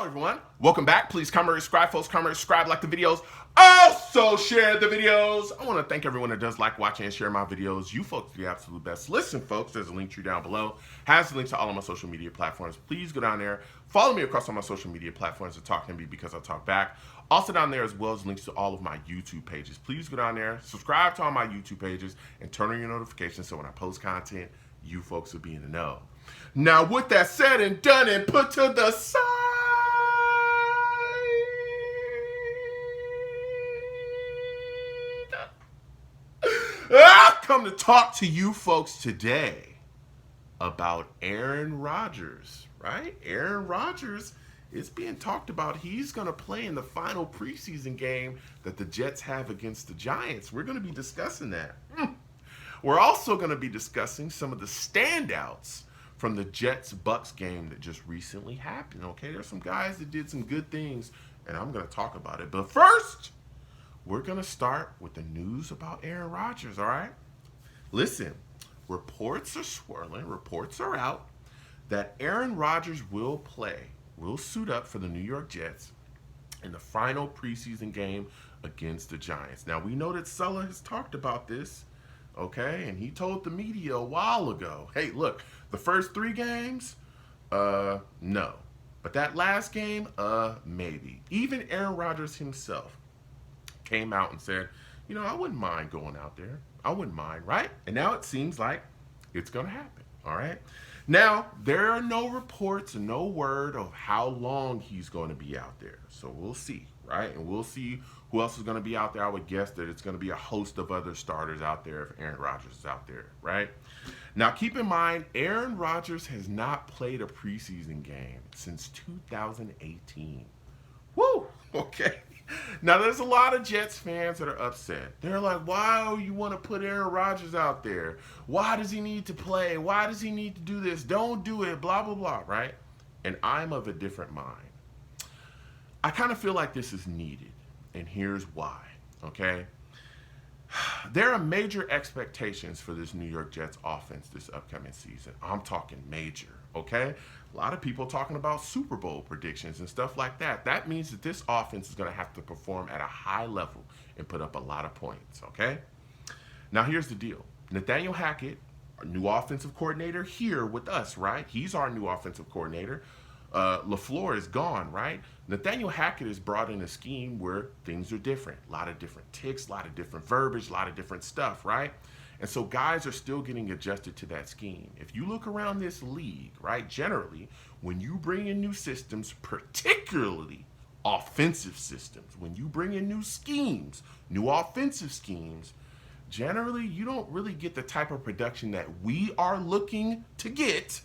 Hello everyone, welcome back. Please comment, subscribe, folks, comment, subscribe, like the videos, also share the videos. I want to thank everyone that does like, watching, and share my videos. You folks are the absolute best. Listen folks, there's a link tree down below, has the links to all of my social media platforms. Please go down there, follow me across all my social media platforms and talk to me because I'll talk back. Also down there as well as links to all of my YouTube pages. Please go down there, subscribe to all my YouTube pages, and turn on your notifications so when I post content, you folks will be in the know. Now with that said and done and put to the side, I've come to talk to you folks today about Aaron Rodgers, right? Aaron Rodgers is being talked about. He's going to play in the final preseason game that the Jets have against the Giants. We're going to be discussing that. We're also going to be discussing some of the standouts from the Jets-Bucs game that just recently happened, okay? There's some guys that did some good things, and I'm going to talk about it. But first, we're going to start with the news about Aaron Rodgers, all right? Listen, reports are swirling, reports are out that Aaron Rodgers will suit up for the New York Jets in the final preseason game against the Giants. Now, we know that Sulla has talked about this, okay? And he told the media a while ago, hey, look, the first 3 games, no. But that last game, maybe. Even Aaron Rodgers himself came out and said, you know, I wouldn't mind going out there. I wouldn't mind, right? And now it seems like it's going to happen, all right? Now, there are no reports and no word of how long he's going to be out there. So we'll see, right? And we'll see who else is going to be out there. I would guess that it's going to be a host of other starters out there if Aaron Rodgers is out there, right? Now, keep in mind, Aaron Rodgers has not played a preseason game since 2018. Woo! Okay. Now, there's a lot of Jets fans that are upset. They're like, why do you want to put Aaron Rodgers out there? Why does he need to play? Why does he need to do this? Don't do it, blah, blah, blah, right? And I'm of a different mind. I kind of feel like this is needed, and here's why, okay? There are major expectations for this New York Jets offense this upcoming season. I'm talking major, okay? A lot of people talking about Super Bowl predictions and stuff like that. That means that this offense is going to have to perform at a high level and put up a lot of points, okay? Now, here's the deal. Nathaniel Hackett, our new offensive coordinator here with us, right? He's our new offensive coordinator. LaFleur is gone, right? Nathaniel Hackett has brought in a scheme where things are different. A lot of different ticks, a lot of different verbiage, a lot of different stuff, right? And so guys are still getting adjusted to that scheme. If you look around this league, right, generally, when you bring in new systems, particularly offensive systems, when you bring in new schemes, new offensive schemes, generally you don't really get the type of production that we are looking to get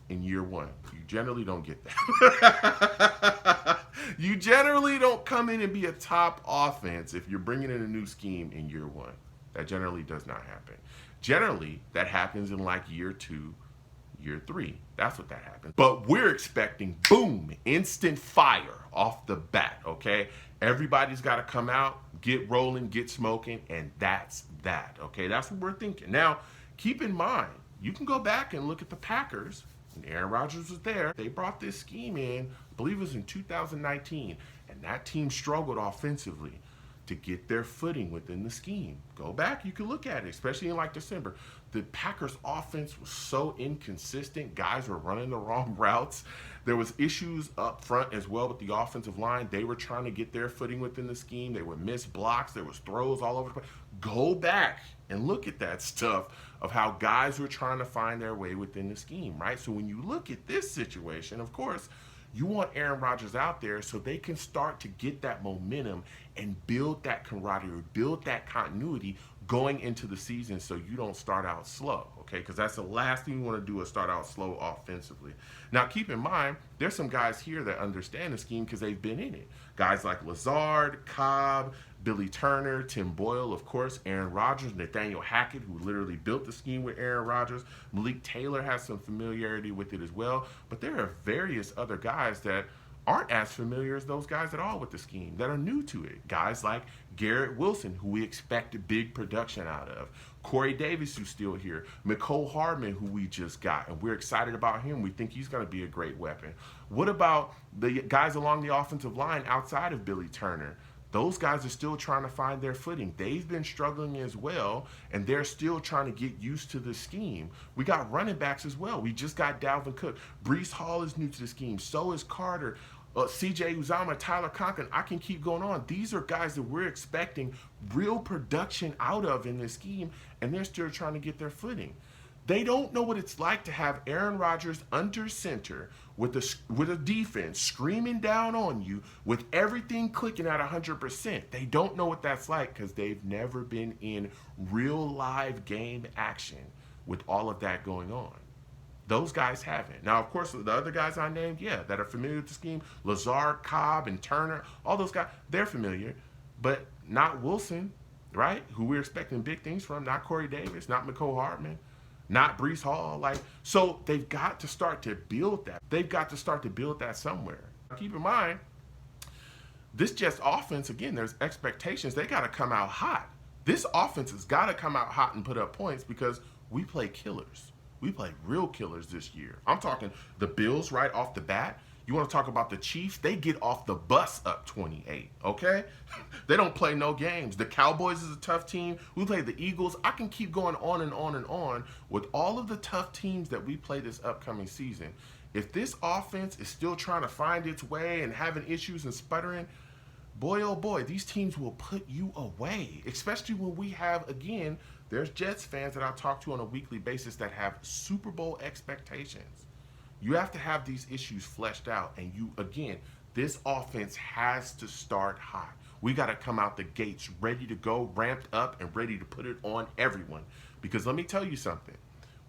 in year 1. You generally don't get that. You generally don't come in and be a top offense if you're bringing in a new scheme in year 1. That generally does not happen. Generally, that happens in like year 2, year 3. That's what that happens. But we're expecting, boom, instant fire off the bat, okay? Everybody's got to come out, get rolling, get smoking, and that's that, okay? That's what we're thinking. Now, keep in mind, you can go back and look at the Packers. When Aaron Rodgers was there, they brought this scheme in, I believe it was in 2019, and that team struggled offensively to get their footing within the scheme. Go back, you can look at it, especially in like December. The Packers offense was so inconsistent. Guys were running the wrong routes. There was issues up front as well with the offensive line. They were trying to get their footing within the scheme. They would miss blocks. There was throws all over the place. Go back and look at that stuff of how guys were trying to find their way within the scheme, right? So when you look at this situation, of course, you want Aaron Rodgers out there so they can start to get that momentum and build that camaraderie, build that continuity going into the season so you don't start out slow, okay? Because that's the last thing you want to do is start out slow offensively. Now, keep in mind, there's some guys here that understand the scheme because they've been in it. Guys like Lazard, Cobb, Billy Turner, Tim Boyle, of course, Aaron Rodgers, Nathaniel Hackett, who literally built the scheme with Aaron Rodgers. Malik Taylor has some familiarity with it as well. But there are various other guys that aren't as familiar as those guys at all with the scheme, that are new to it. Guys like Garrett Wilson, who we expect big production out of. Corey Davis, who's still here. Mecole Hardman, who we just got, and we're excited about him. We think he's going to be a great weapon. What about the guys along the offensive line outside of Billy Turner? Those guys are still trying to find their footing. They've been struggling as well, and they're still trying to get used to the scheme. We got running backs as well. We just got Dalvin Cook. Breece Hall is new to the scheme. So is Carter. CJ Uzama, Tyler Conklin. I can keep going on. These are guys that we're expecting real production out of in this scheme, and they're still trying to get their footing. They don't know what it's like to have Aaron Rodgers under center with a defense screaming down on you with everything clicking at 100%. They don't know what that's like because they've never been in real live game action with all of that going on. Those guys haven't. Now, of course, the other guys I named, yeah, that are familiar with the scheme, Lazard, Cobb, and Turner, all those guys, they're familiar, but not Wilson, right? Who we're expecting big things from, not Corey Davis, not Mecole Hardman, not Breece Hall. So they've got to start to build that. They've got to start to build that somewhere. Keep in mind, this Jets offense, again, there's expectations. They got to come out hot. This offense has got to come out hot and put up points because we play killers. We play real killers this year. I'm talking the Bills right off the bat. You want to talk about the Chiefs? They get off the bus up 28, okay? They don't play no games. The Cowboys is a tough team. We play the Eagles. I can keep going on and on and on with all of the tough teams that we play this upcoming season. If this offense is still trying to find its way and having issues and sputtering, boy, oh boy, these teams will put you away, especially when we have, again, there's Jets fans that I talk to on a weekly basis that have Super Bowl expectations. You have to have these issues fleshed out, and again, this offense has to start hot. We got to come out the gates ready to go, ramped up, and ready to put it on everyone. Because let me tell you something.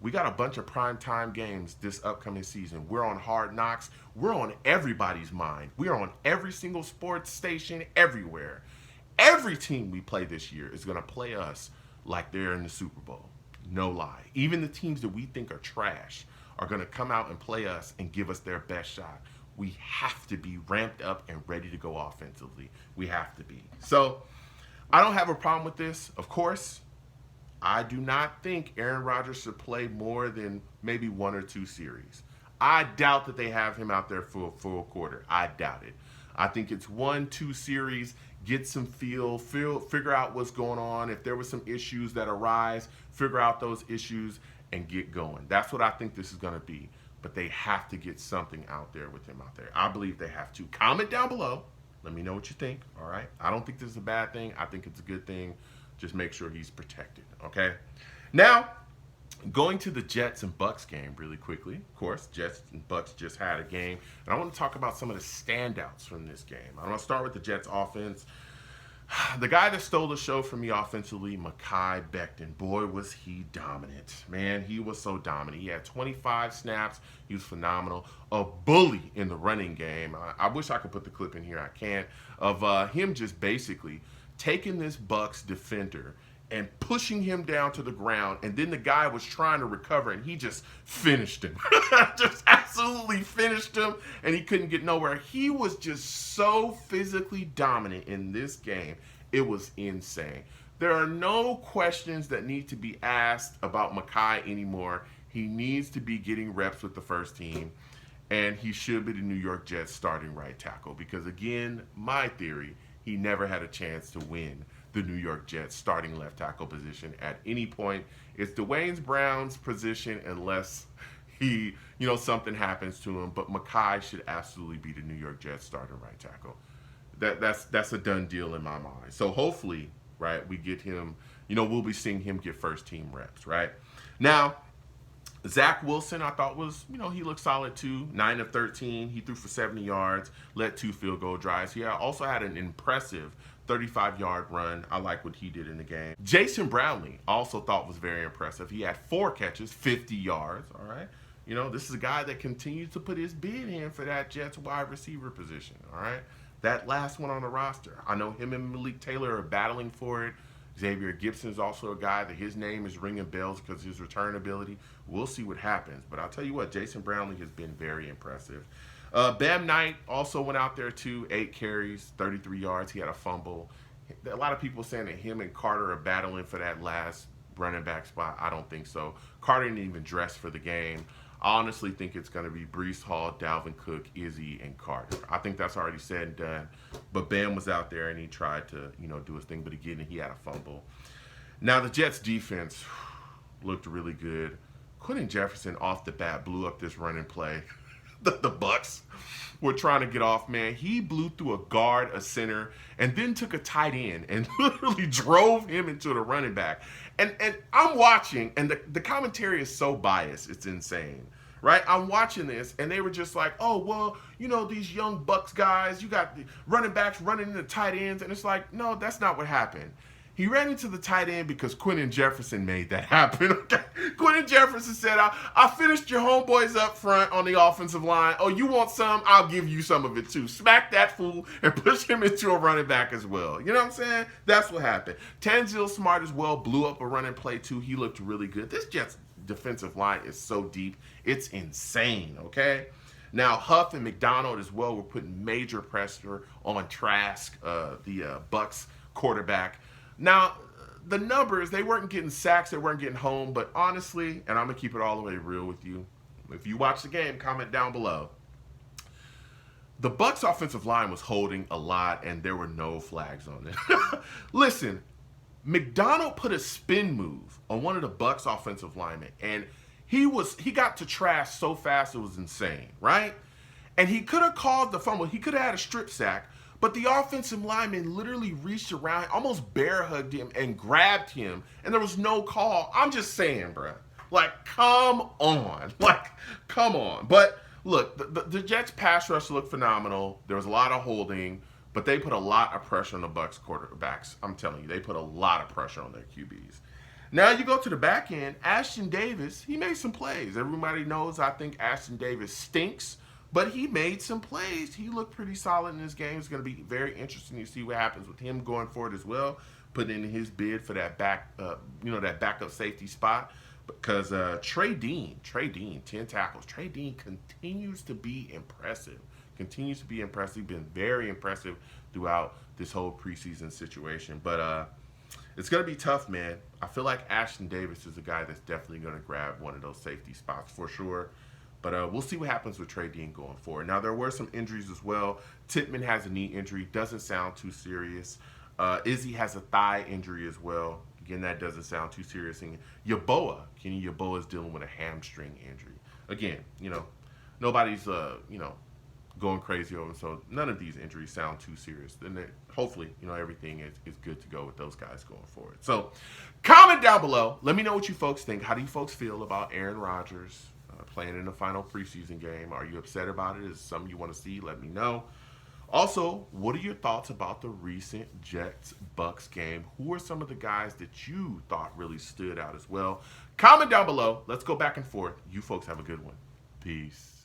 We got a bunch of primetime games this upcoming season. We're on Hard Knocks. We're on everybody's mind. We're on every single sports station everywhere. Every team we play this year is going to play us like they're in the Super Bowl. No lie. Even the teams that we think are trash are going to come out and play us and give us their best shot. We have to be ramped up and ready to go offensively. We have to be. So I don't have a problem with this. Of course, I do not think Aaron Rodgers should play more than maybe 1 or 2 series. I doubt that they have him out there for a full quarter. I doubt it. I think it's 1, 2 series, get some figure out what's going on. If there were some issues that arise, figure out those issues and get going. That's what I think this is going to be. But they have to get something out there with him out there. I believe they have to. Comment down below. Let me know what you think, all right? I don't think this is a bad thing. I think it's a good thing. Just make sure he's protected, okay? Now, going to the Jets and Bucs game really quickly. Of course, Jets and Bucs just had a game. And I want to talk about some of the standouts from this game. I want to start with the Jets offense. The guy that stole the show for me offensively, Mekhi Becton. Boy, was he dominant. Man, he was so dominant. He had 25 snaps. He was phenomenal. A bully in the running game. I wish I could put the clip in here. I can't. Of him just basically taking this Bucs defender and pushing him down to the ground, and then the guy was trying to recover, and he just finished him. Just absolutely finished him, and he couldn't get nowhere. He was just so physically dominant in this game. It was insane. There are no questions that need to be asked about Mekhi anymore. He needs to be getting reps with the first team, and he should be the New York Jets starting right tackle because, again, my theory, he never had a chance to win the New York Jets starting left tackle position at any point. It's Dwayne Brown's position unless he, something happens to him. But Mekhi should absolutely be the New York Jets starting right tackle. That's a done deal in my mind. So hopefully, right, we get him, we'll be seeing him get first team reps, right? Now, Zach Wilson, I thought was, he looked solid too. 9 of 13. He threw for 70 yards, led 2 field goal drives. He also had an impressive 35-yard run. I like what he did in the game. Jason Brownlee also thought was very impressive. He had 4 catches, 50 yards, all right? This is a guy that continues to put his bid in for that Jets wide receiver position, all right? That last one on the roster. I know him and Malik Taylor are battling for it. Xavier Gibson is also a guy that his name is ringing bells because of his return ability. We'll see what happens. But I'll tell you what, Jason Brownlee has been very impressive. Bam Knight also went out there too, 8 carries, 33 yards. He had a fumble. A lot of people saying that him and Carter are battling for that last running back spot. I don't think so. Carter didn't even dress for the game. I honestly think it's going to be Brees Hall, Dalvin Cook, Izzy, and Carter. I think that's already said and done. But Bam was out there and he tried to, do his thing. But again, he had a fumble. Now the Jets defense looked really good. Quentin Jefferson off the bat blew up this running play. The Bucs were trying to get off, man. He blew through a guard, a center, and then took a tight end and literally drove him into the running back. And I'm watching, and the commentary is so biased, it's insane. Right? I'm watching this, and they were just like, oh, well, these young Bucs guys, you got the running backs running into tight ends. And it's like, no, that's not what happened. He ran into the tight end because Quentin Jefferson made that happen. Okay? Quentin Jefferson said, I finished your homeboys up front on the offensive line. Oh, you want some? I'll give you some of it too. Smack that fool and push him into a running back as well. You know what I'm saying? That's what happened. Tanzil Smart as well blew up a running play too. He looked really good. This Jets defensive line is so deep. It's insane, okay? Now, Huff and McDonald as well were putting major pressure on Trask, the Bucs quarterback. Now, the numbers, they weren't getting sacks, they weren't getting home, but honestly, and I'm going to keep it all the way real with you, if you watch the game, comment down below. The Bucs offensive line was holding a lot, and there were no flags on it. Listen, McDonald put a spin move on one of the Bucs offensive linemen, and he got to Trask so fast it was insane, right? And he could have called the fumble. He could have had a strip sack. But the offensive lineman literally reached around, almost bear hugged him and grabbed him, and there was no call. I'm just saying, bro. Like, come on. Like, come on. But look, the Jets pass rush looked phenomenal. There was a lot of holding, but they put a lot of pressure on the Bucs quarterbacks. I'm telling you, they put a lot of pressure on their QBs. Now you go to the back end, Ashton Davis, he made some plays. Everybody knows I think Ashton Davis stinks. But he made some plays. He looked pretty solid in this game. It's going to be very interesting to see what happens with him going forward as well, putting in his bid for that that backup safety spot. Because Trey Dean, 10 tackles. Trey Dean continues to be impressive. Been very impressive throughout this whole preseason situation. But it's going to be tough, man. I feel like Ashton Davis is a guy that's definitely going to grab one of those safety spots for sure. But we'll see what happens with Trey Dean going forward. Now, there were some injuries as well. Tittman has a knee injury. Doesn't sound too serious. Izzy has a thigh injury as well. Again, that doesn't sound too serious. And Kenny Yeboah is dealing with a hamstring injury. Again, nobody's, going crazy over them. So none of these injuries sound too serious. Then hopefully, everything is good to go with those guys going forward. So comment down below. Let me know what you folks think. How do you folks feel about Aaron Rodgers playing in the final preseason game? Are you upset about it? Is it something you want to see? Let me know. Also, what are your thoughts about the recent Jets-Bucs game? Who are some of the guys that you thought really stood out as well? Comment down below. Let's go back and forth. You folks have a good one. Peace.